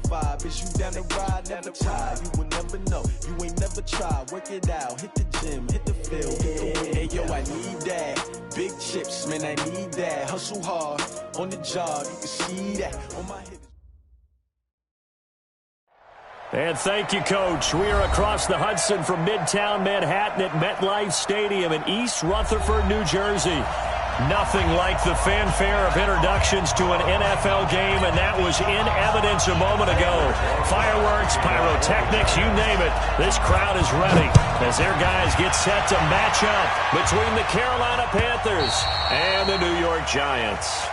vibe. Is you down the ride? Never tired. You will never know. You ain't never tried. Work it out. Hit the gym. Hit the field. Hit the win. Hey, yo, I need that. Big chips, man, I need that. Hustle hard on the job. You can see that on my hip. And thank you, Coach. We are across the Hudson from Midtown Manhattan at MetLife Stadium in East Rutherford, New Jersey. Nothing like the fanfare of introductions to an NFL game, and that was in evidence a moment ago. Fireworks, pyrotechnics, you name it. This crowd is ready as their guys get set to match up between the Carolina Panthers and the New York Giants.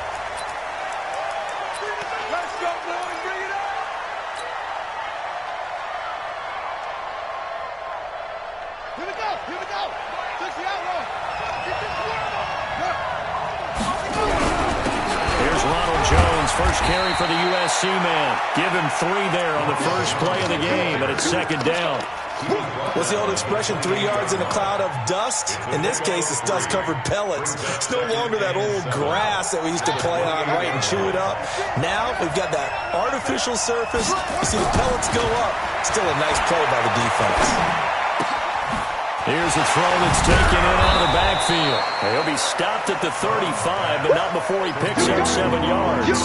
First carry for the USC man. Give him 3 there on the first play of the game, and it's second down. What's the old expression, 3 yards in a cloud of dust? In this case, it's dust-covered pellets. It's no longer that old grass that we used to play on, right, and chew it up. Now we've got that artificial surface. You see the pellets go up. Still a nice play by the defense. Here's a throw that's taken in out of the backfield. He'll be stopped at the 35, but not before he picks up 7 yards.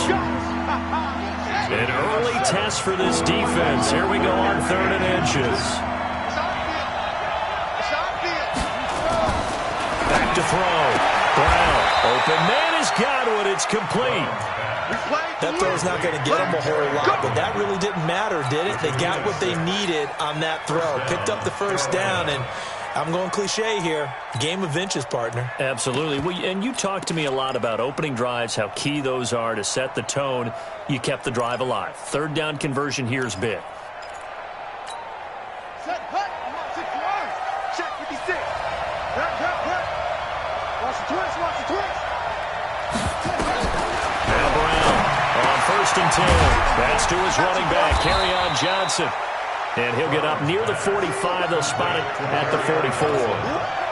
An early test for this defense. Here we go on 3rd and inches. Back to throw. Brown. Open man is Godwin. It's complete. That throw's not going to get them a whole lot, but that really didn't matter, did it? They got what they needed on that throw. Picked up the first down, and I'm going cliche here. Game of inches, partner. Absolutely. Well, and you talked to me a lot about opening drives, how key those are to set the tone. You kept the drive alive. 3rd down conversion here is big. Set, hut. Come on, 6 yards. Check 56. Hut. Watch the twist, watch the twist. Now Brown on 1st and 10. That's to his running back, Kerryon Johnson. And he'll get up near the 45. They'll spot it at the 44.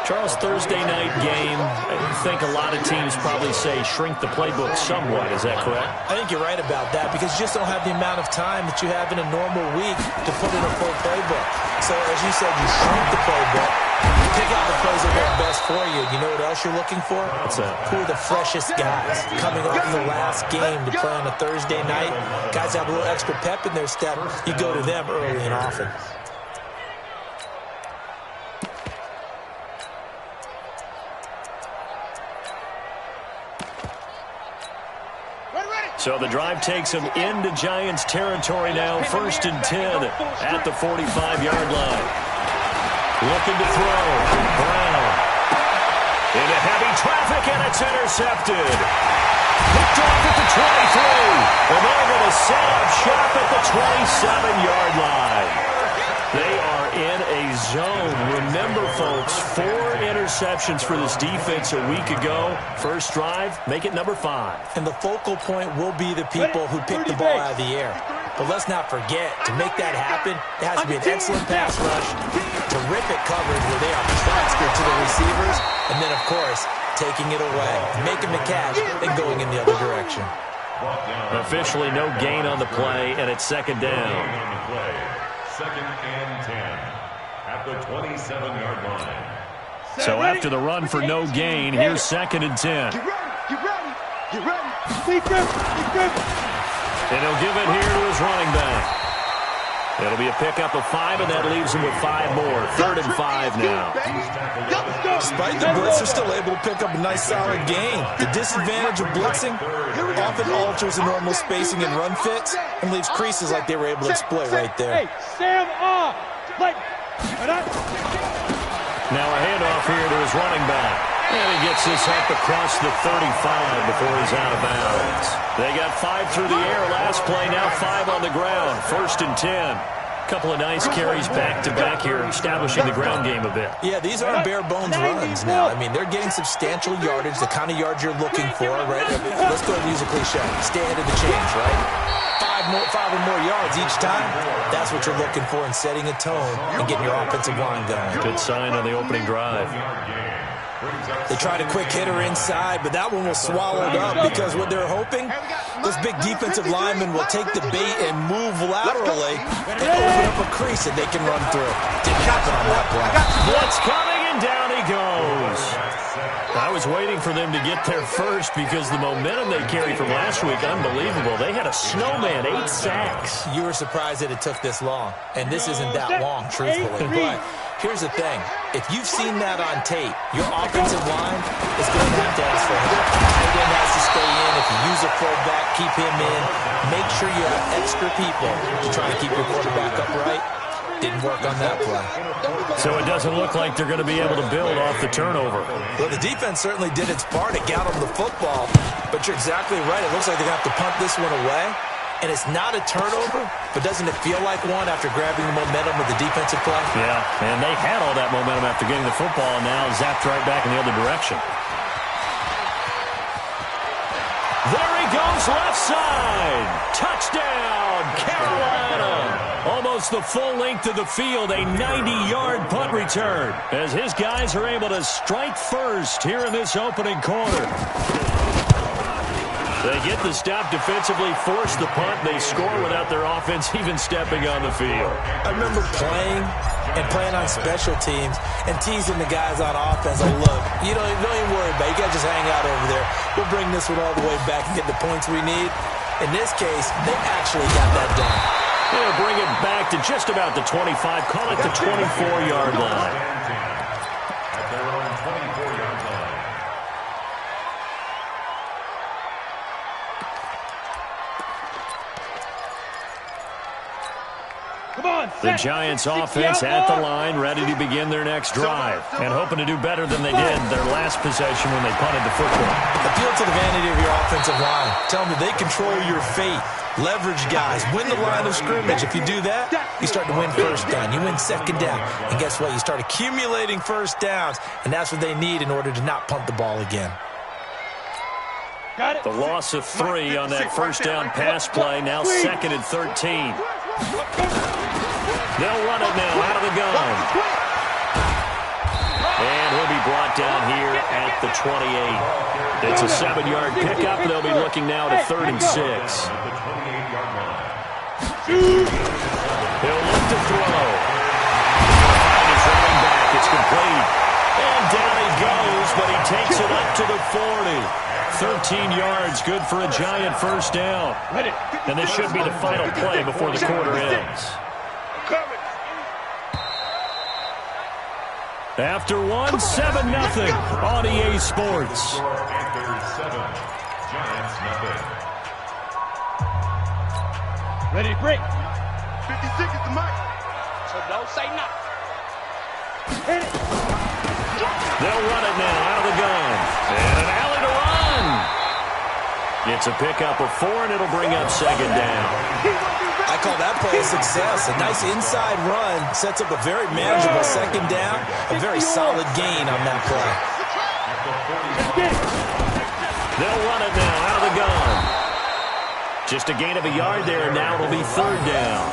Charles, Thursday night game, I think a lot of teams probably say shrink the playbook somewhat. Is that correct? I think you're right about that because you just don't have the amount of time that you have in a normal week to put in a full playbook. So, as you said, you shrink the playbook. You pick out the plays that work best for you. You know what else you're looking for? What's that? Who are the freshest guys coming off the last game to play on a Thursday night? Guys have a little extra pep in their step. You go to them early and often. So the drive takes him into Giants territory now. 1st and 10 at the 45-yard line. Looking to throw. Brown. Into heavy traffic, and it's intercepted. Picked off at the 23. And they're going to set up shop at the 27-yard line. They are in a zone. Remember, folks, 4 interceptions for this defense a week ago. First drive, make it number 5. And the focal point will be the people who pick the ball out of the air. But let's not forget, to make that happen, it has to be an excellent pass rush, terrific coverage where they are plastered to the receivers, and then, of course, taking it away, making the catch, and going in the other direction. Officially no gain on the play, and it's 2nd down. 2nd and 10 at the 27-yard line. So after the run for no gain, here's 2nd and 10. Get ready. Speak up. And he'll give it here to his running back. It'll be a pickup of 5, and that leaves him with 5 more. 3rd and 5 now. Despite the blitz, they're still able to pick up a nice solid gain. The disadvantage of blitzing often alters the normal spacing and run fits and leaves creases like they were able to exploit right there. Hey, Sam off. Now a handoff here to his running back. And he gets this up across the 35 before he's out of bounds. They got 5 through the air last play, now 5 on the ground. 1st and 10. Couple of nice carries back-to-back here, establishing the ground game a bit. Yeah, these aren't bare-bones runs now. I mean, they're getting substantial yardage, the kind of yards you're looking for, right? Let's go and use a cliche. Stay ahead of the change, right? 5 or more yards each time. That's what you're looking for in setting a tone and getting your offensive line going. Good sign on the opening drive. They tried a quick hitter inside, but that one was swallowed up because what they're hoping, those big defensive linemen will take the bait and move laterally and open up a crease that they can run through. Didn't happen on that play. Blitz coming, and down he goes. I was waiting for them to get there first because the momentum they carried from last week, unbelievable. They had a snowman, 8 sacks. You were surprised that it took this long, and this isn't that long, truthfully. But here's the thing. If you've seen that on tape, your offensive line is going to have to ask for help. Tight end has to stay in. If you use a fullback, keep him in. Make sure you have extra people to try to keep your quarterback upright. Didn't work on that play. So it doesn't look like they're going to be able to build off the turnover. Well, the defense certainly did its part to get them the football, but you're exactly right. It looks like they're going to have to punt this one away, and it's not a turnover, but doesn't it feel like one after grabbing the momentum with the defensive play? Yeah, and they had all that momentum after getting the football, and now zapped right back in the other direction. There he goes, left side. Touchdown, Carolina. Almost the full length of the field, a 90-yard punt return, as his guys are able to strike first here in this opening quarter. They get the stop defensively, force the punt. They score without their offense even stepping on the field. I remember playing on special teams and teasing the guys on offense. Like, look, you don't even worry about it. You got to just hang out over there. We'll bring this one all the way back and get the points we need. In this case, they actually got that done. They'll bring it back to just about the 25, call it the 24-yard line. At their own 24-yard line. The Giants offense at the line, ready to begin their next drive, and hoping to do better than they did their last possession when they punted the football. Appeal to the vanity of your offensive line. Tell them that they control your fate. Leverage guys. Win the line of scrimmage. If you do that, you start to win first down. You win second down. And guess what? You start accumulating first downs, and that's what they need in order to not punt the ball again. The loss of 3 on that first down pass play, now 2nd and 13. They'll run it now out of the gun. And he'll be brought down here at the 28. It's a 7-yard pickup. They'll be looking now to 3rd and 6. He'll look to throw. And he's running back. It's complete. And down he goes, but he takes it up to the 40. 13 yards, good for a Giant first down. And this should be the final play before the quarter ends. After 1, 7-0 on EA Sports. Panthers 7, Giants nothing. Ready to break. 50 seconds to mark. So don't say nothing. Hit it. They'll run it now out of the gun. And an alley to run. It's a pickup of 4, and it'll bring up 2nd down. I call that play a success. A nice inside run sets up a very manageable 2nd down. A very solid gain on that play. They'll run it now out of the gun. Just a gain of a yard there, and now it'll be 3rd down.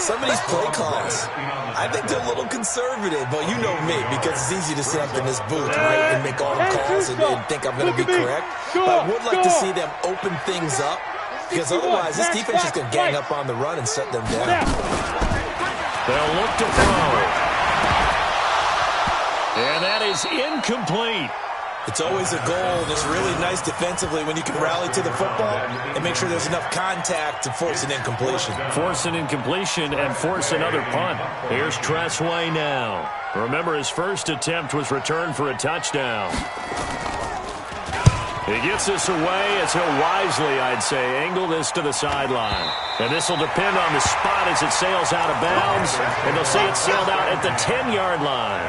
Some of these play calls, I think they're a little conservative, but you know me, because it's easy to sit up in this booth, right, and make all the calls and think I'm going to be correct. But I would like to see them open things up, because otherwise this defense is going to gang up on the run and shut them down. They'll look to throw. And that is incomplete. It's always a goal, and it's really nice defensively when you can rally to the football and make sure there's enough contact to force an incompletion. Force an incompletion and force another punt. Here's Tressway now. Remember, his first attempt was returned for a touchdown. He gets this away as he'll wisely, I'd say, angle this to the sideline. And this will depend on the spot as it sails out of bounds. And they'll say it's sailed out at the 10-yard line.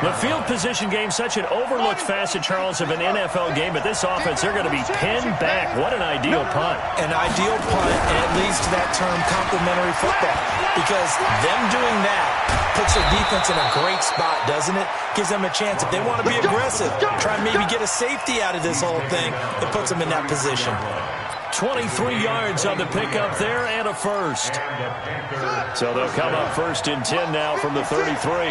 The field position game, such an overlooked facet, Charles, of an NFL game. But this offense, they're going to be pinned back. What an ideal punt. An ideal punt, and it leads to that term complementary football. Because them doing that puts their defense in a great spot, doesn't it? Gives them a chance. If they want to be aggressive, try and maybe get a safety out of this whole thing, it puts them in that position. 23 yards on the pickup there and a first. So they'll come up 1st and 10 now from the 33.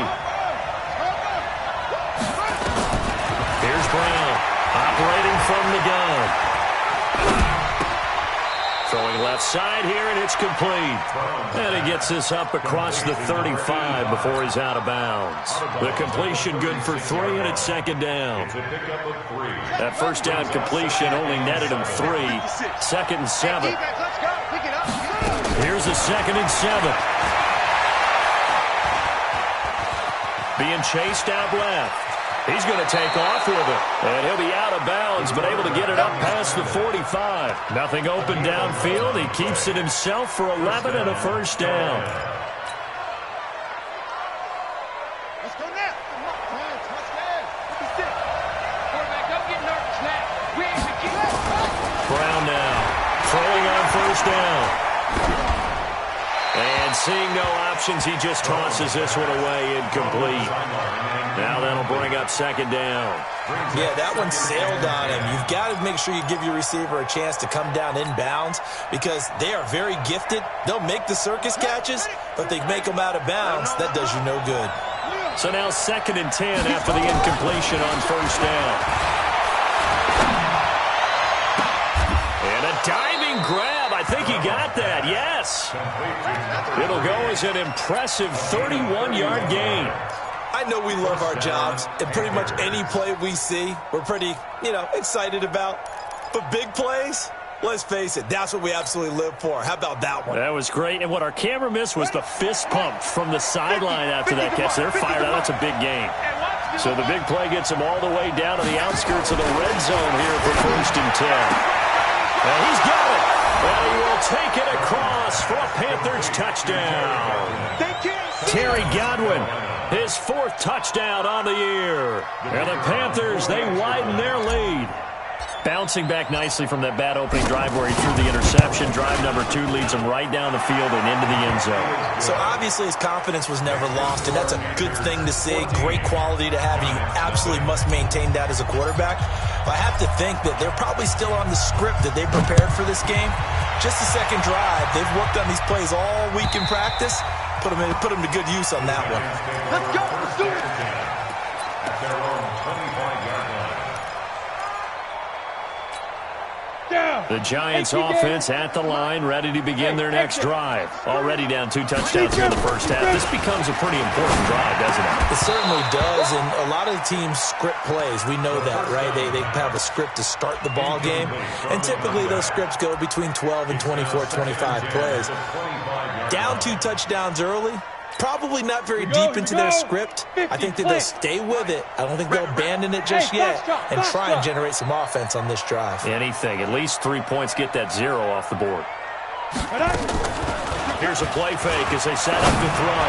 Throwing left side here, and it's complete. And he gets this up across the 35 before he's out of bounds. The completion good for 3, and it's second down. That first down completion only netted him 3. 2nd and 7. Here's a 2nd and 7. Being chased out left. He's going to take off with it. And he'll be out of bounds, but able to get it up past the 45. Nothing open downfield. He keeps it himself for 11 and a first down. Let's go now. Quarterback, don't get nervous now. We ain't been getting Brown now. Throwing on first down. And seeing no options, he just tosses this one away incomplete. Now that'll bring up second down. Yeah, that one sailed on him. You've got to make sure you give your receiver a chance to come down inbounds because they are very gifted. They'll make the circus catches, but they make them out of bounds. That does you no good. So now 2nd and 10 after the incompletion on first down. And a diving grab. I think he got that, yes. It'll go as an impressive 31-yard gain. I know we love our jobs, and pretty much any play we see, we're pretty, excited about. But big plays, let's face it, that's what we absolutely live for. How about that one? That was great, and what our camera missed was the fist pump from the sideline after that catch. They're fired out. That's a big game. So the big play gets him all the way down to the outskirts of the red zone here for 1st and 10. And he's got it. And he will take it across for a Panthers touchdown. Terry Godwin, his 4th touchdown on the year. And the Panthers, they widen their lead. Bouncing back nicely from that bad opening drive where he threw the interception. Drive number 2 leads him right down the field and into the end zone. So obviously his confidence was never lost, and that's a good thing to see. Great quality to have, and you absolutely must maintain that as a quarterback. But I have to think that they're probably still on the script that they prepared for this game. Just the second drive. They've worked on these plays all week in practice. Put them to good use on that one. Let's go. Let's do it. The Giants offense at the line, ready to begin their next drive. Already down 2 touchdowns here in the first half. This becomes a pretty important drive, doesn't it? It certainly does, and a lot of the teams script plays. We know that, right? They have a script to start the ball game, and typically those scripts go between 12 and 24, 25 plays. Down 2 touchdowns early, probably not very deep into their script. I think that they'll stay with it. I don't think they'll abandon it just yet and try and generate some offense on this drive. Anything. At least 3 points, get that 0 off the board. Here's a play fake as they set up to throw.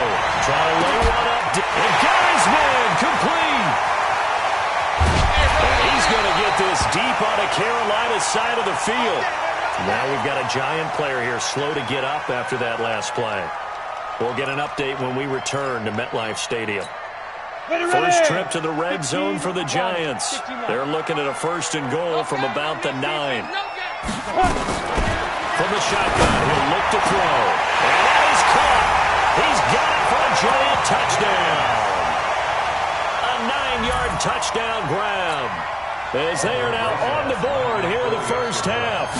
Try to lay one up. And got his man complete. And he's going to get this deep on the Carolina side of the field. Now we've got a Giant player here slow to get up after that last play. We'll get an update when we return to MetLife Stadium. First trip to the red zone for the Giants. They're looking at a 1st and goal from about the 9. From the shotgun, he'll look to throw. And that is caught. He's got it for a Giant touchdown. A 9-yard touchdown grab. As they are now on the board here in the first half.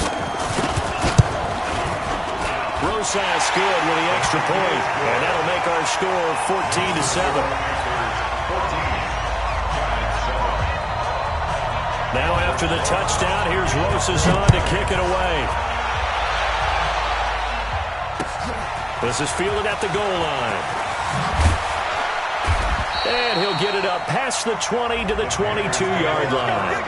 Rosas good with the extra point, and that'll make our score 14-7. Now after the touchdown, here's Rosas on to kick it away. This is fielded at the goal line. And he'll get it up past the 20 to the 22-yard line.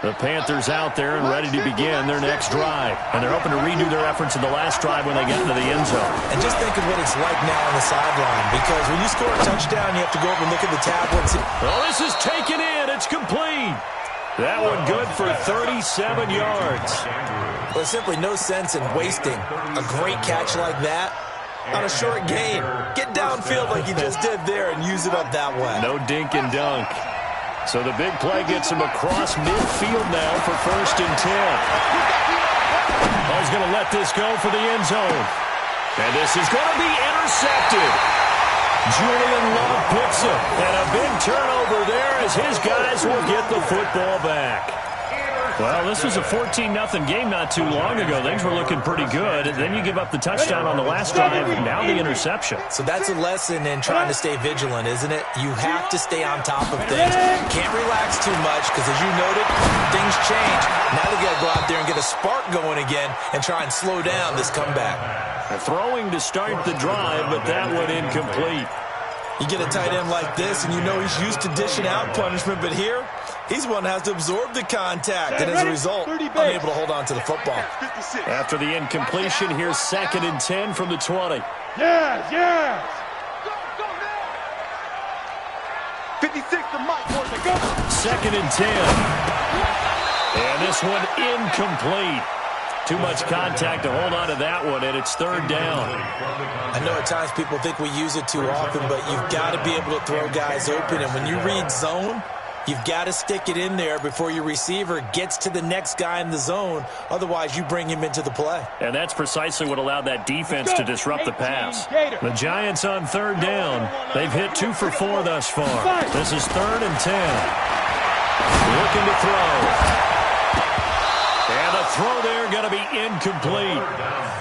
The Panthers out there and ready to begin their next drive. And they're hoping to redo their efforts in the last drive when they get into the end zone. And just think of what it's like now on the sideline, because when you score a touchdown, you have to go over and look at the tablets. Oh, this is taken in. It's complete. That one good for 37 yards. Well, there's simply no sense in wasting a great catch like that on a short gain. Get downfield like you just did there and use it up that way. No dink and dunk. So the big play gets him across midfield now for 1st and 10. He's going to let this go for the end zone. And this is going to be intercepted. Julian Love picks him. And a big turnover there as his guys will get the football back. Well, this was a 14-0 game not too long ago. Things were looking pretty good. Then you give up the touchdown on the last drive, now the interception. So that's a lesson in trying to stay vigilant, isn't it? You have to stay on top of things. Can't relax too much because, as you noted, things change. Now they got to go out there and get a spark going again and try and slow down this comeback. Throwing to start the drive, but that one incomplete. You get a tight end like this, and you know he's used to dishing out punishment, but here, he's one that has to absorb the contact, and as a result, unable to hold on to the football. After the incompletion, here's 2nd and 10 from the 20. Yes, yes. 56 to Mike, boys, go. 2nd and 10. And this one incomplete. Too much contact to hold on to that one, and it's 3rd down. I know at times people think we use it too often, but you've got to be able to throw guys open, and when you read zone, you've got to stick it in there before your receiver gets to the next guy in the zone. Otherwise, you bring him into the play. And that's precisely what allowed that defense to disrupt the pass. The Giants on 3rd down. They've hit 2 for 4 thus far. This is 3rd and 10. Looking to throw. And the throw there going to be incomplete.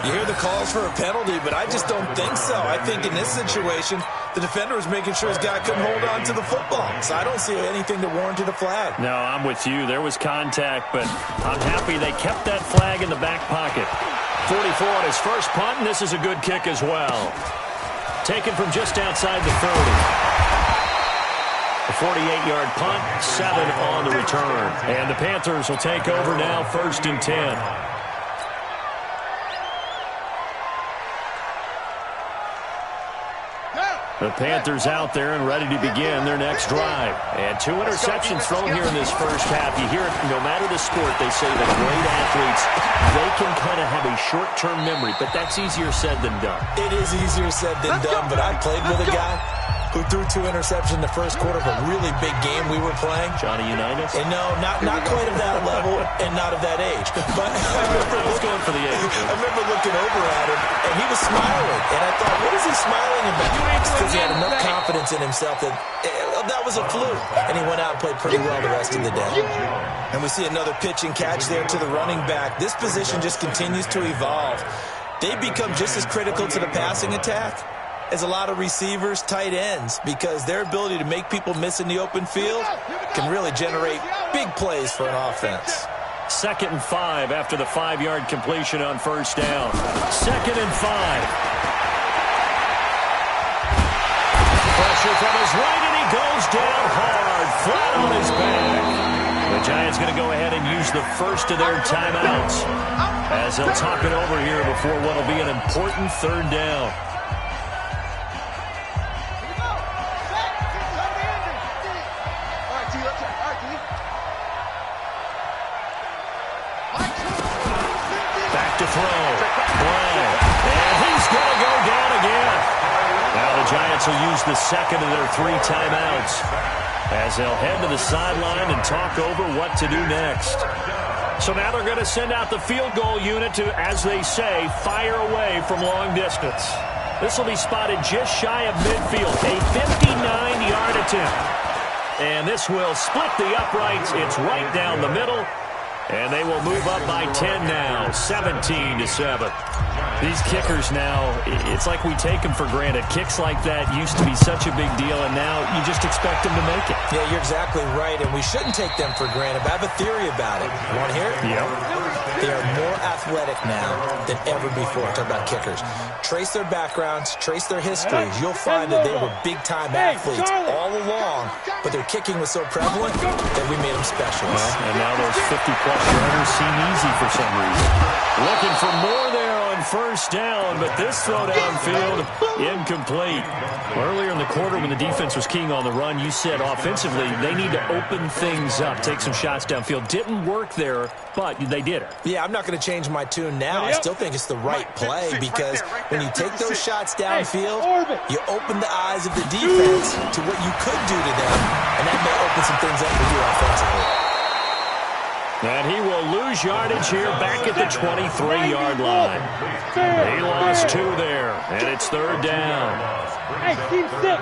You hear the calls for a penalty, but I just don't think so. I think in this situation, the defender was making sure his guy couldn't hold on to the football. So I don't see anything that warranted a flag. No, I'm with you. There was contact, but I'm happy they kept that flag in the back pocket. 44 on his first punt, and this is a good kick as well. Taken from just outside the 30. A 48-yard punt, 7 on the return. And the Panthers will take over now, 1st and 10. The Panthers out there and ready to begin their next drive. And 2 interceptions thrown here in this first half. You hear it, no matter the sport, they say that great athletes, they can kind of have a short-term memory, but that's easier said than done. It is easier said than done, but I played with a guy who threw 2 interceptions in the first quarter of a really big game we were playing. Johnny Unitas? And no, not quite of that level and not of that age. But I was going for the age. I remember looking over at him, and he was smiling. And I thought, what is he smiling about? Because he had enough confidence in himself that that was a fluke. And he went out and played pretty well the rest of the day. And we see another pitch and catch there to the running back. This position just continues to evolve. They become just as critical to the passing attack as a lot of receivers, tight ends, because their ability to make people miss in the open field can really generate big plays for an offense. 2nd and 5 after the 5-yard completion on 1st down. 2nd and 5. Pressure from his right, and he goes down hard, flat on his back. The Giants going to go ahead and use the first of their timeouts as they'll talk it over here before what will be an important 3rd down. Back to throw. Brown. And he's going to go down again. Now the Giants will use the second of their 3 timeouts as they'll head to the sideline and talk over what to do next. So now they're going to send out the field goal unit to, as they say, fire away from long distance. This will be spotted just shy of midfield, a 59-yard attempt. And this will split the uprights. It's right down the middle. And they will move up by 10 now, 17-7. These kickers now, it's like we take them for granted. Kicks like that used to be such a big deal, and now you just expect them to make it. Yeah, you're exactly right, and we shouldn't take them for granted, but I have a theory about it. You want to hear it? Yeah. They are more athletic now than ever before. Talk about kickers. Trace their backgrounds, trace their histories. You'll find that they were big-time athletes all along, but their kicking was so prevalent that we made them specialists. Well, and now those 50-plus yarders seem easy for some reason. Looking for more there on first down, but this throw downfield, incomplete. Earlier in the quarter when the defense was keying on the run, you said offensively they need to open things up, take some shots downfield. Didn't work there, but they did it. Yeah, I'm not going to change my tune now. I still think it's the right play because when you take those shots downfield, you open the eyes of the defense to what you could do to them, and that may open some things up for you offensively. And he will lose yardage here back at the 23-yard line. He lost 2 there, and it's third down. Hey, team 6.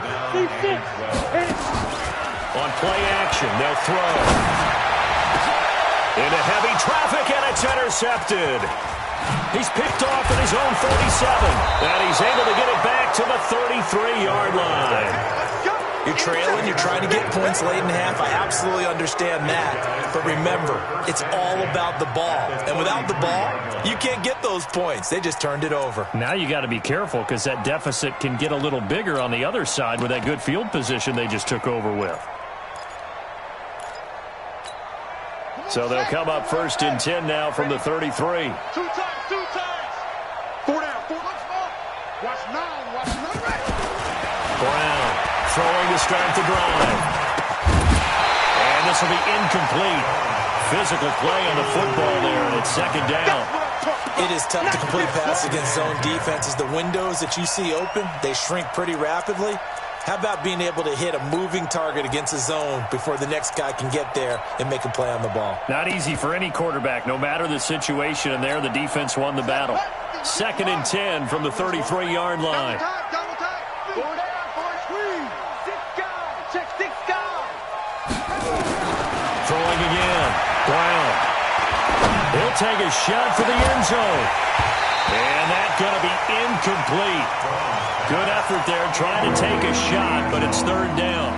On play action, they'll throw. Into heavy traffic, and it's intercepted. He's picked off at his own 37, and he's able to get it back to the 33-yard line. You're trailing, you're trying to get points late in half. I absolutely understand that. But remember, it's all about the ball. And without the ball, you can't get those points. They just turned it over. Now you got to be careful because that deficit can get a little bigger on the other side with that good field position they just took over with. So they'll come up first and 10 now from the 33. 2 times. 4 down. Watch 9. Brown throwing to start the drive. And this will be incomplete. Physical play on the football there, and it's second down. It is tough to complete passes against zone defenses. The windows that you see open, they shrink pretty rapidly. How about being able to hit a moving target against a zone before the next guy can get there and make a play on the ball? Not easy for any quarterback, no matter the situation, and there the defense won the battle. Second and 10 from the 33-yard line. Double time. 4 down, 4 squeeze. 6 guys. Check 6 guys. Throwing again. Brown. He'll take a shot for the end zone. And that's going to be incomplete. Good effort there trying to take a shot, but it's third down.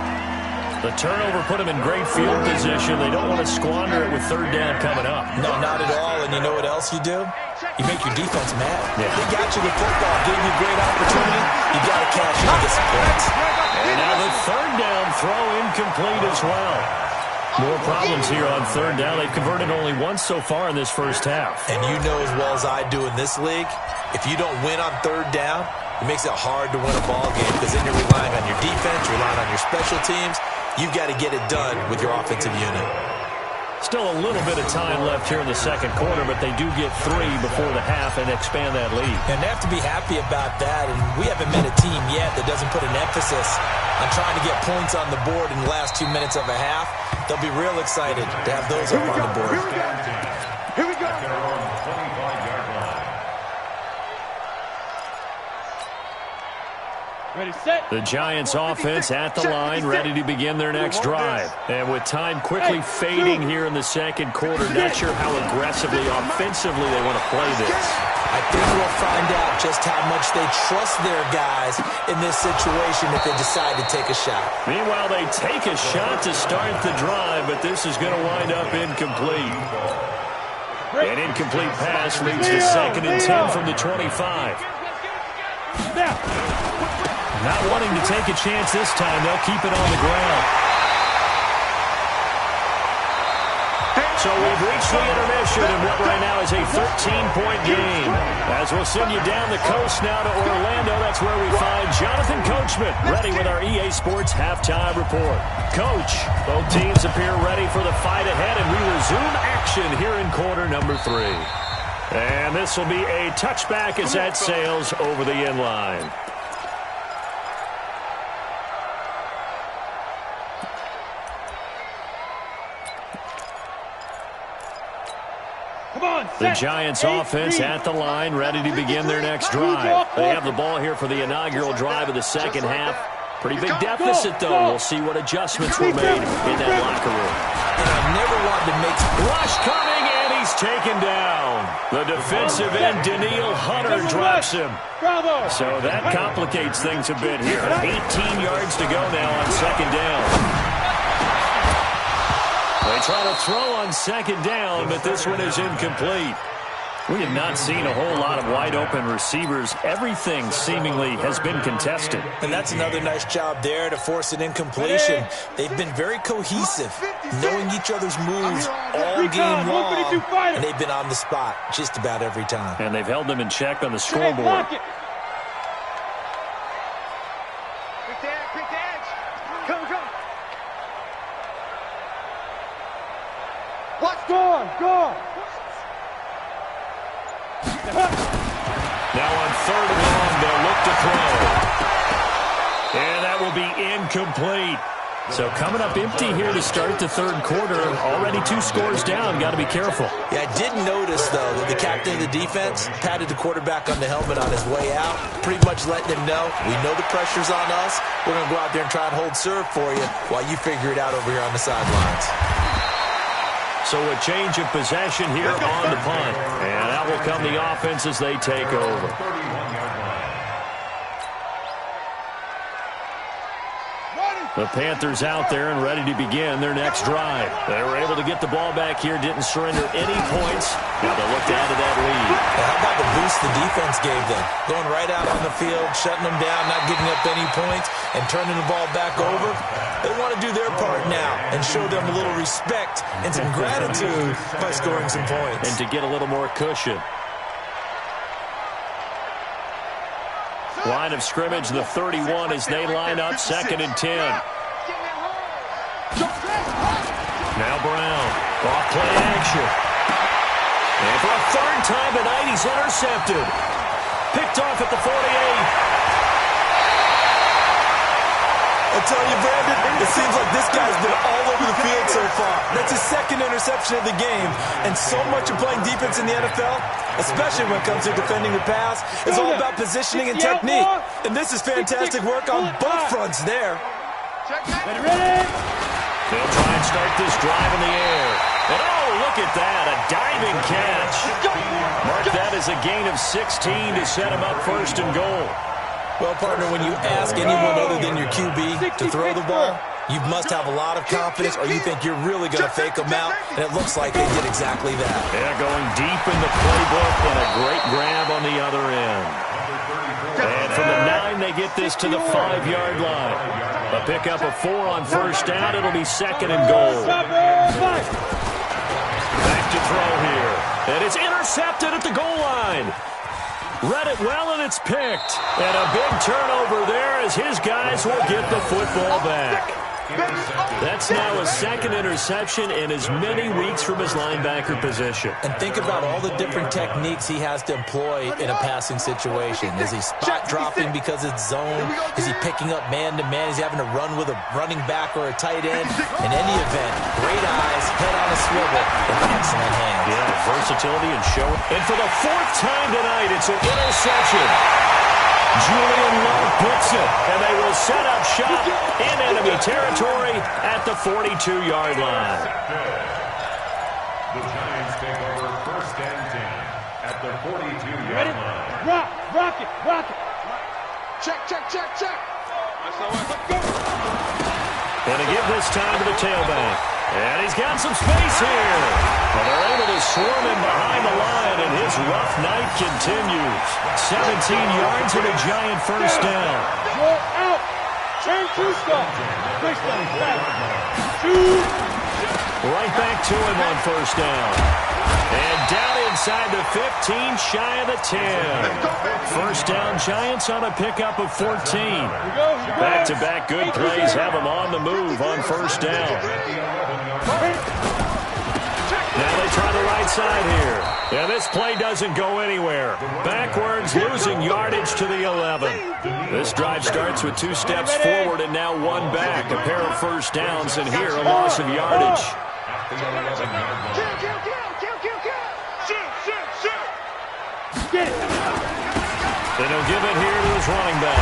The turnover put them in great field position. They don't want to squander it with third down coming up. No, not at all. And you know what else you do? You make your defense mad. Yeah. They got you the football, gave you a great opportunity. You got to cash in and get some points. And now the third down throw incomplete as well. More problems here on third down. They've converted only once so far in this first half. And you know as well as I do in this league, if you don't win on third down, it makes it hard to win a ball game because then you're relying on your defense, relying on your special teams. You've got to get it done with your offensive unit. Still a little bit of time left here in the second quarter, but they do get 3 before the half and expand that lead. And they have to be happy about that. And we haven't met a team yet that doesn't put an emphasis on trying to get points on the board in the last 2 minutes of a half. They'll be real excited to have those up on the board. Here we go. Ready, set. The Giants offense at the line, ready to begin their next drive. And with time quickly fading here in the second quarter, not sure how aggressively, offensively they want to play this. I think we'll find out just how much they trust their guys in this situation if they decide to take a shot. Meanwhile, they take a shot to start the drive, but this is going to wind up incomplete. An incomplete pass leads to second and 10 from the 25. Now. Not wanting to take a chance this time, they'll keep it on the ground. So we've reached the intermission in what right now is a 13-point game. As we'll send you down the coast now to Orlando, that's where we find Jonathan Coachman, ready with our EA Sports Halftime Report. Coach, both teams appear ready for the fight ahead, and we resume action here in quarter number 3. And this will be a touchback as that sails over the end line. The Giants offense at the line, ready to begin their next drive. They have the ball here for the inaugural drive of the second half. Pretty big deficit, though. We'll see what adjustments were made in that locker room. And I never wanted to make... Rush coming, and he's taken down. The defensive end, Daniil Hunter, drops him. So that complicates things a bit here. 18 yards to go now on second down. They They try to throw on second down, but this one is incomplete. We have not seen a whole lot of wide-open receivers. Everything seemingly has been contested. And that's another nice job there to force an incompletion. They've been very cohesive, knowing each other's moves all game long, and they've been on the spot just about every time. And they've held them in check on the scoreboard. Quick to edge. Come. Watch, go. Now on 3rd and long, they'll look to throw. And that will be incomplete. So coming up empty here to start the third quarter. Already 2 scores down. Got to be careful. Yeah, I did notice, though, that the captain of the defense patted the quarterback on the helmet on his way out, pretty much letting him know, we know the pressure's on us. We're going to go out there and try and hold serve for you while you figure it out over here on the sidelines. So a change of possession here on the punt. And that will come the offense as they take over. The Panthers out there and ready to begin their next drive. They were able to get the ball back here, didn't surrender any points. Now they look down to that lead. How about the boost the defense gave them? Going right out on the field, shutting them down, not giving up any points, and turning the ball back over. They want to do their part now and show them a little respect and some gratitude by scoring some points. And to get a little more cushion. Line of scrimmage, the 31 as they line up 2nd and 10. Now Brown, off play action. And for a 3rd time tonight, he's intercepted. Picked off at the 48. I tell you, Brandon, it seems like this guy's been all over the field so far. That's his 2nd interception of the game. And so much of playing defense in the NFL, especially when it comes to defending the pass, is all about positioning and technique. And this is fantastic work on both fronts there. Ready? They'll try and start this drive in the air. And oh, look at that, a diving catch. Mark that as a gain of 16 to set him up 1st and goal. Well, partner, when you ask anyone other than your QB to throw the ball, you must have a lot of confidence or you think you're really going to fake them out, and it looks like they did exactly that. Yeah, going deep in the playbook and a great grab on the other end. And from the 9, they get this to the 5-yard line. A pickup of 4 on 1st down. It'll be 2nd and goal. Back to throw here. And it's intercepted at the goal line. Read it well, and it's picked. And a big turnover there as his guys will get the football back. That's now a 2nd interception in as many weeks from his linebacker position. And think about all the different techniques he has to employ in a passing situation. Is he spot dropping because it's zone? Is he picking up man-to-man? Is he having to run with a running back or a tight end? In any event, great eyes, head on a swivel, and excellent hands. Yeah, versatility and show. And for the 4th time tonight, it's an interception. Julian Love puts it, and they will set up shop in enemy territory at the 42-yard line. The Giants take over 1st and 10 at the 42-yard line. Rock it. Check. Let's go. And to give this time to the tailback. And he's got some space here. Well, they're able to swarm him behind the line, and his rough night continues. 17 yards and a Giant 1st down. You're out. Turn 2 stop. Right back to him on 1st down. And down inside the 15, shy of the 10. 1st down Giants on a pickup of 14. Back-to-back good plays have them on the move on 1st down. Now they try the right side here. And this play doesn't go anywhere. Backwards, losing yardage to the 11. This drive starts with 2 steps forward and now 1 back. A pair of 1st downs, and here a loss of yardage. And he'll give it here to his running back.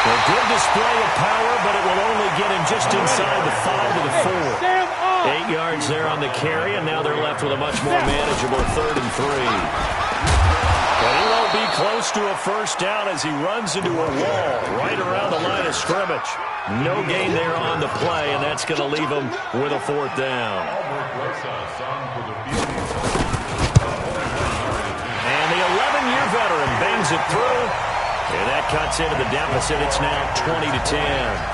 A good display of power, but it will only get him just inside the 5 to the 4. 8 yards there on the carry, and now they're left with a much more manageable 3rd and 3. But he won't be close to a 1st down as he runs into a wall right around the line of scrimmage. No gain there on the play, and that's going to leave them with a 4th down. And the 11-year veteran bangs it through, and that cuts into the deficit. It's now 20-10.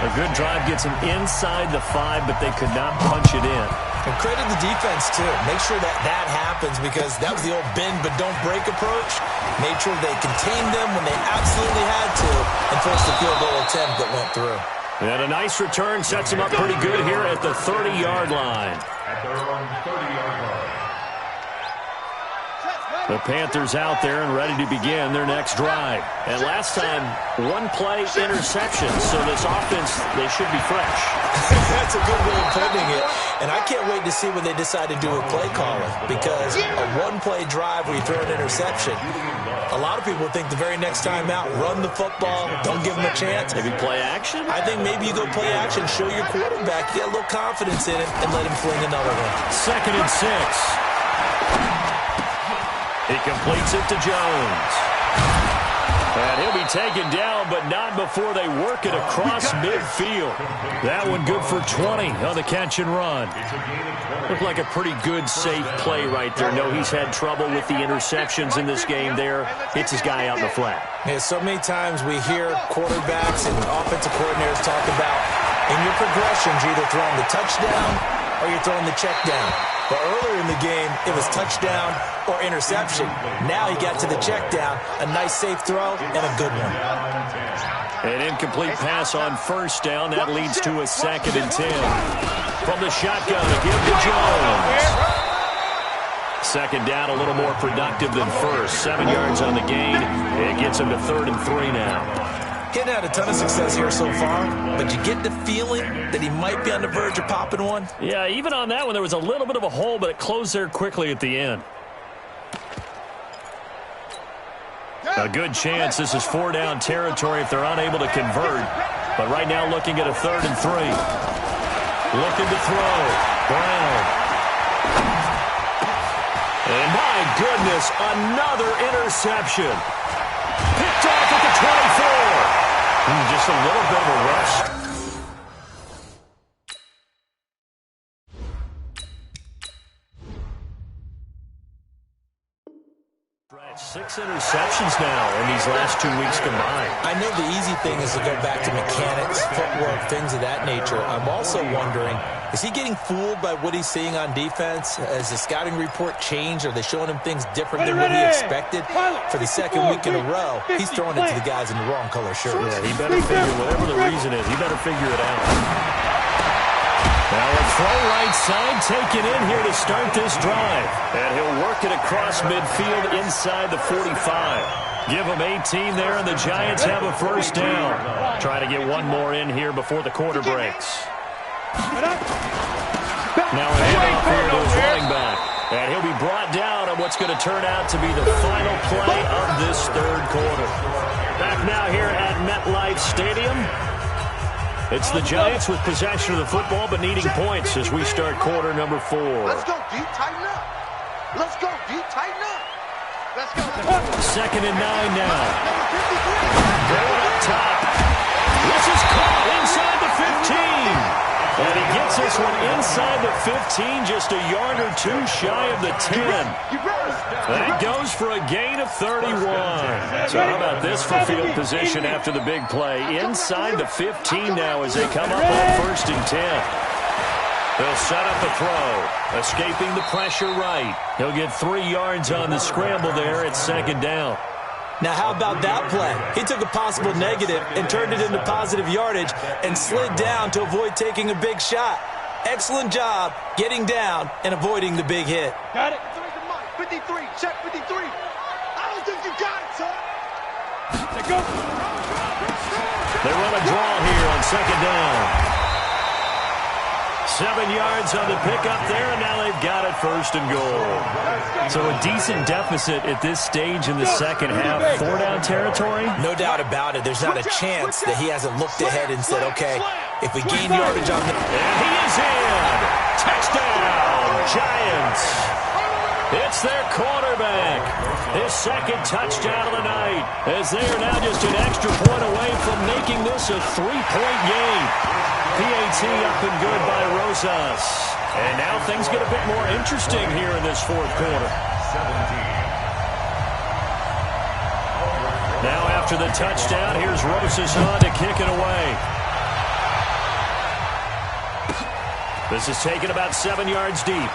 A good drive gets them inside the 5, but they could not punch it in. And credit the defense, too. Make sure that happens, because that was the old bend but don't break approach. Made sure they contained them when they absolutely had to and forced the field goal attempt that went through. And a nice return sets them up pretty good here at the 30-yard line. At their own 30-yard line. The Panthers out there and ready to begin their next drive. And last time, 1-play interception. So this offense, they should be fresh. That's a good way of putting it. And I can't wait to see when they decide to do a play calling, because a 1-play drive where you throw an interception, a lot of people think the very next time out, run the football, don't give them a chance. Maybe play action? I think maybe you go play action, show your quarterback, get a little confidence in him, and let him fling another one. 2nd and 6. He completes it to Jones. And he'll be taken down, but not before they work it across midfield. That one good for 20 on the catch and run. Looked like a pretty good, safe play right there. No, he's had trouble with the interceptions in this game there. Hits his guy out in the flat. Yeah, so many times we hear quarterbacks and offensive coordinators talk about, in your progressions, you're either throwing the touchdown or you're throwing the check down. But earlier in the game, it was touchdown or interception. Now he got to the check down, a nice safe throw, and a good one. An incomplete pass on 1st down. That leads to a 2nd and 10. From the shotgun, a give to Jones. 2nd down, a little more productive than 1st. 7 yards on the gain. It gets him to 3rd and 3 now. Getting had a ton of success here so far, but you get the feeling that he might be on the verge of popping one. Yeah, even on that one, there was a little bit of a hole, but it closed there quickly at the end. A good chance this is 4-down territory if they're unable to convert. But right now looking at a 3rd and 3. Looking to throw. Brown. And my goodness, another interception. Picked off at the 24. Just a little bit of a rush. Six interceptions now in these last 2 weeks combined. I know the easy thing is to go back to mechanics, footwork, things of that nature. I'm also wondering, is he getting fooled by what he's seeing on defense? Has the scouting report changed? Are they showing him things different than what he expected? For the 2nd week in a row, he's throwing it to the guys in the wrong color shirt. Yeah, he better figure, whatever the reason is, he better figure it out. Now a throw right side taken in here to start this drive. And he'll work it across midfield inside the 45. Give him 18 there, and the Giants have a 1st down. Try to get one more in here before the quarter breaks. Now a handoff here to his running back. And he'll be brought down on what's going to turn out to be the final play of this 3rd quarter. Back now here at MetLife Stadium. It's the Giants with possession of the football, but needing points as we start quarter number 4. Let's go, D. Tighten up. Let's go, D. Tighten up. Let's go. 2nd and 9 now. Going up top. This is caught inside the 15. And he gets this one inside the 15, just a yard or 2 shy of the 10. That goes for a gain of 31. So how about this for field position after the big play? Inside the 15 now as they come up on 1st and 10. They'll set up a throw, escaping the pressure right. He'll get 3 yards on the scramble there at 2nd down. Now, how about that play? He took a possible negative and turned it into positive yardage and slid down to avoid taking a big shot. Excellent job getting down and avoiding the big hit. Got it. 53, check 53. I don't think you got it, son. They go. They run a draw here on 2nd down. 7 yards on the pickup there, and now they've got it 1st and goal. So a decent deficit at this stage in the 2nd half. 4-down territory? No doubt about it. There's not a chance that he hasn't looked ahead and said, okay, if we gain yardage on the... And he is in! Touchdown, Giants! It's their quarterback. His second touchdown of the night, as they are now just an extra point away from making this a 3-point game. PAT up and good by Rosas. And now things get a bit more interesting here in this fourth quarter. 17. Now after the touchdown, here's Rosas on to kick it away. This is taken about 7 yards deep.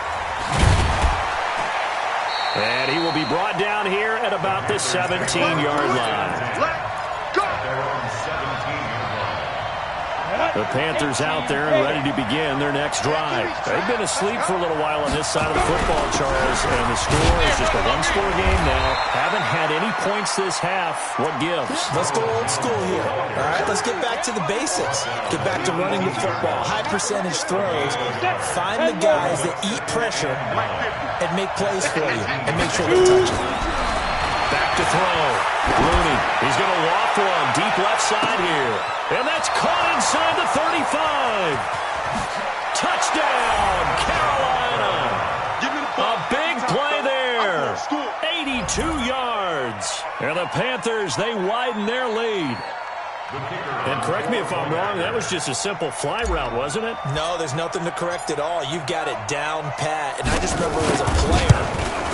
And he will be brought down here at about the 17-yard line. The Panthers out there and ready to begin their next drive. They've been asleep for a little while on this side of the football, Charles, and the score is just a one-score game now. Haven't had any points this half. What gives? Let's go old school here. All right, let's get back to the basics. Get back to running the football, high-percentage throws. Find the guys that eat pressure and make plays for you and make sure they touch it. Back to throw. Rooney, he's going to loft one deep left side here. And that's caught inside the 35. Touchdown, Carolina. A big play there. 82 yards. And the Panthers, they widen their lead. And correct me if I'm wrong, that was just a simple fly route, wasn't it? No, there's nothing to correct at all. You've got it down pat. And I just remember as a player,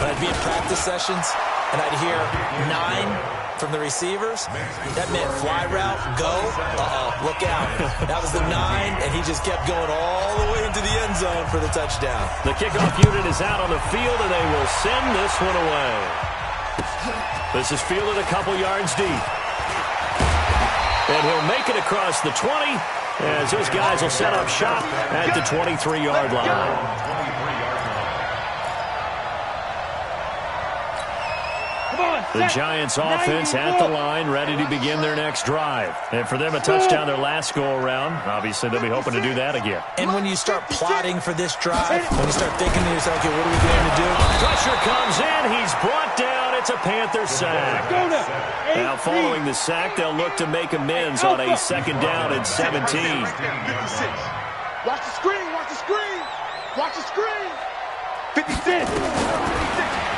when I'd be in practice sessions, and I'd hear 9 from the receivers, that meant fly route, go, look out. That was the 9, and he just kept going all the way into the end zone for the touchdown. The kickoff unit is out on the field, and they will send this one away. This is fielded a couple yards deep. And he'll make it across the 20, as his guys will set up shop at the 23-yard line. The Giants offense at the line, ready to begin their next drive. And for them, a touchdown their last go-around. Obviously, they'll be hoping to do that again. And when you start plotting for this drive, when you start thinking to yourself, okay, what are we going to do? Pressure comes in. He's brought down. It's a Panther sack. Now, following the sack, they'll look to make amends on a second down and 17. Watch the screen, watch the screen, watch the screen. 56.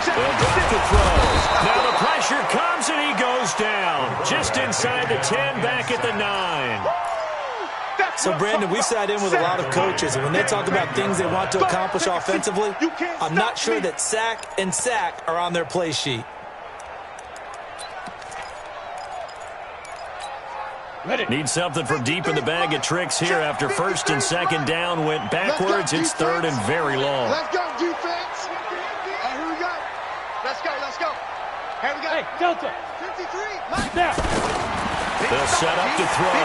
They'll drop the throw. Now the pressure comes and he goes down. Just inside the 10, back at the 9. So, Brandon, we've sat in with a lot of coaches, and when they talk about things they want to accomplish offensively, I'm not sure that sack and sack are on their play sheet. Need something from deep in the bag of tricks here after first and second down went backwards. It's third and very long. Let's go, defense. Here we go. Let's go, let's go. Here we go. Hey, Delta. 53. There. They'll set up to throw.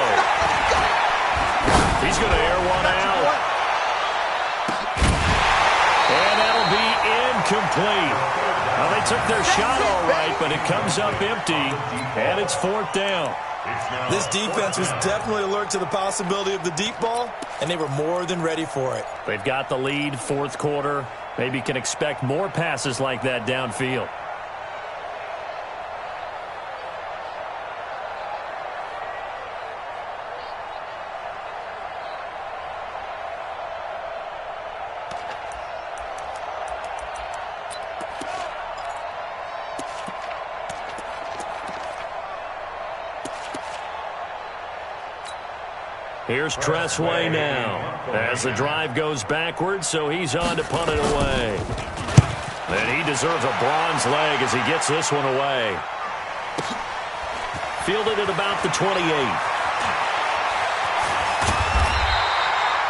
He's going to air one out. And that'll be incomplete. Well, they took their shot all right, but it comes up empty, and it's fourth down. This defense was definitely alert to the possibility of the deep ball, and they were more than ready for it. They've got the lead, fourth quarter. Maybe can expect more passes like that downfield. Here's Tressway now as the drive goes backwards, so he's on to punt it away. And he deserves a bronze leg as he gets this one away. Fielded at about the 28.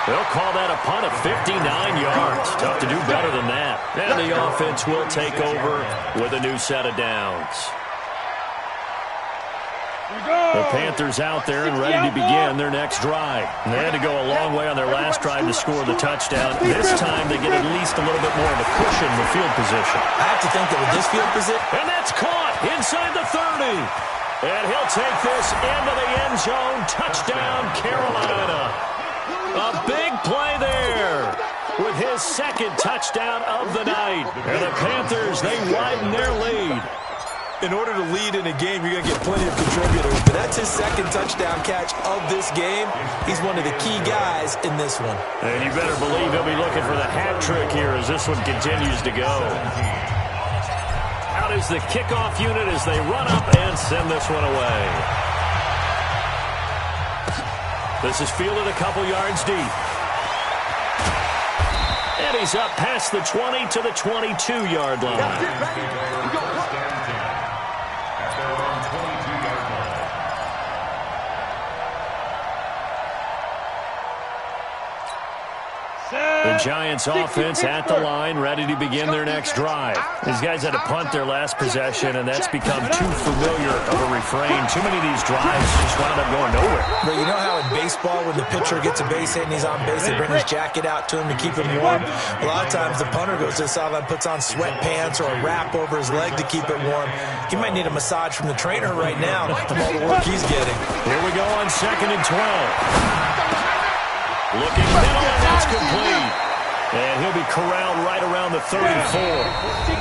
They'll call that a punt of 59 yards. Tough to do better than that. And the offense will take over with a new set of downs. The Panthers out there and ready to begin their next drive. They had to go a long way on their last drive to score the touchdown. This time they get at least a little bit more of a cushion with field position. I have to think that with this field position... And that's caught inside the 30. And he'll take this into the end zone. Touchdown, Carolina. A big play there with his second touchdown of the night. And the Panthers, they widen their lead. In order to lead in a game, you're going to get plenty of contributors. But that's his second touchdown catch of this game. He's one of the key guys in this one. And you better believe he'll be looking for the hat trick here as this one continues to go. out as the kickoff unit as they run up and send this one away. This is fielded a couple yards deep. And he's up past the 20 to the 22-yard line. The Giants offense at the line, ready to begin their next drive. These guys had to punt their last possession, and that's become too familiar of a refrain. Too many of these drives just wound up going nowhere. But you know how in baseball, when the pitcher gets a base hit and he's on base, they bring his jacket out to him to keep him warm? A lot of times the punter goes to the sideline, puts on sweatpants or a wrap over his leg to keep it warm. He might need a massage from the trainer right now from all the work he's getting. Here we go on 2nd and 12. Looking middle, and that's complete. And he'll be corralled right around the 34.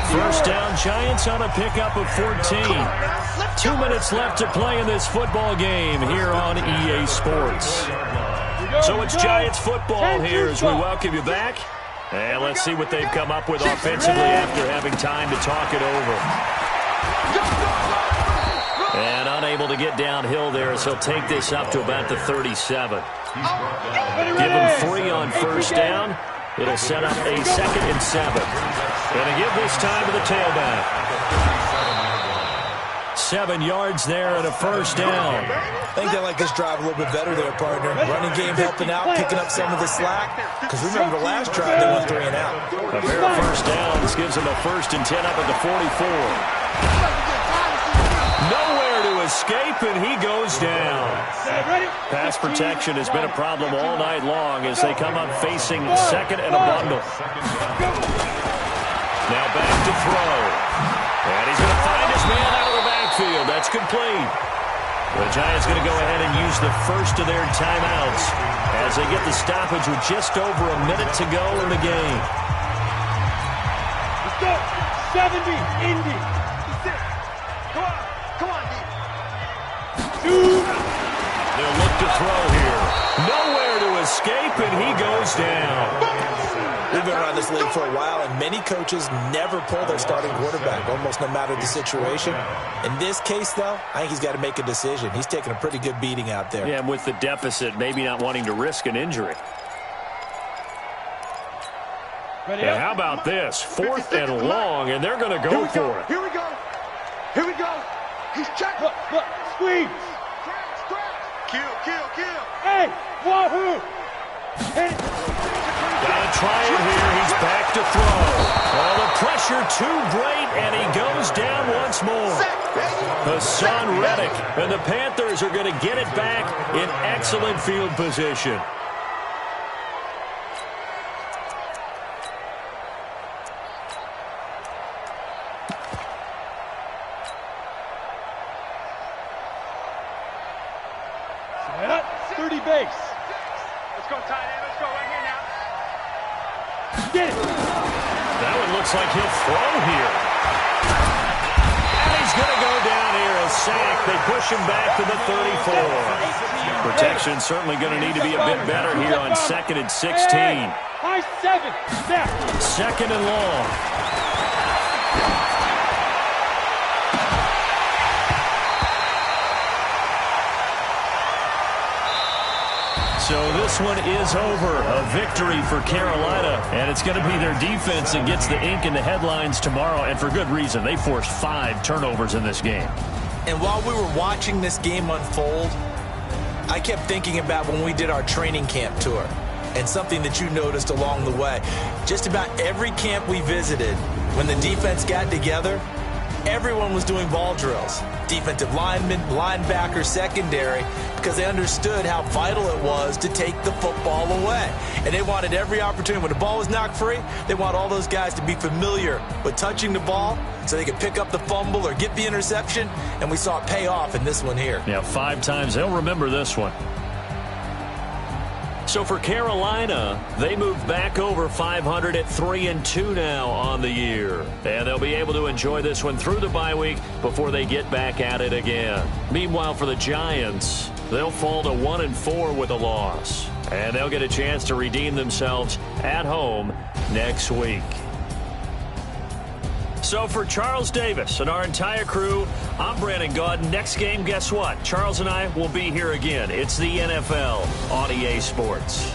First down, Giants on a pickup of 14. 2 minutes left to play in this football game here on EA Sports. So it's Giants football here as we welcome you back. And let's see what they've come up with offensively after having time to talk it over. And unable to get downhill there as he'll take this up to about the 37. Give him 3 on first down. It'll set up a 2nd and 7. Going to give this time to the tailback. 7 yards there and a first down. I think they like this drive a little bit better there, partner. Running game helping out, picking up some of the slack. Because remember the last drive, they went 3 and out. A pair of first downs gives them a 1st and 10 up at the 44. Nowhere to escape, and he goes down. Pass protection has been a problem all night long as they come up facing 2nd and a bundle. Now back to throw. And he's going to find his man out of the backfield. That's complete. The Giants going to go ahead and use the first of their timeouts as they get the stoppage with just over a minute to go in the game. Let's go. 70, Indy. Come on, D. They'll look to throw here. Nowhere to escape, and he goes down. We've been around this league for a while, and many coaches never pull their starting quarterback, almost no matter the situation. In this case, though, I think he's got to make a decision. He's taking a pretty good beating out there. Yeah, and with the deficit, maybe not wanting to risk an injury. Yeah, how about this? 4th and long, and they're going to go for it. Here we go. Here we go. He's checking. Look, squeeze. Kill. Hey, wahoo. Gotta try it here. He's back to throw. Oh, the pressure too great, and he goes down once more. Hassan Reddick, and the Panthers are going to get it back in excellent field position. Looks like he'll throw here. And he's going to go down here, a sack. They push him back to the 34. Protection certainly going to need to be a bit better here on 2nd and 16. High 7. 2nd and long. So this one is over. A victory for Carolina. And it's going to be their defense that gets the ink in the headlines tomorrow. And for good reason. They forced 5 turnovers in this game. And while we were watching this game unfold, I kept thinking about when we did our training camp tour. And something that you noticed along the way. Just about every camp we visited, when the defense got together, everyone was doing ball drills. Defensive linemen, linebackers, secondary, because they understood how vital it was to take the football away. And they wanted every opportunity. When the ball was knocked free, they want all those guys to be familiar with touching the ball so they could pick up the fumble or get the interception. And we saw it pay off in this one here. Yeah, 5 times. They'll remember this one. So for Carolina, they move back over 500 at 3-2 now on the year. And they'll be able to enjoy this one through the bye week before they get back at it again. Meanwhile, for the Giants, they'll fall to 1-4 with a loss. And they'll get a chance to redeem themselves at home next week. So for Charles Davis and our entire crew, I'm Brandon Gaudin. Next game, guess what? Charles and I will be here again. It's the NFL on EA Sports.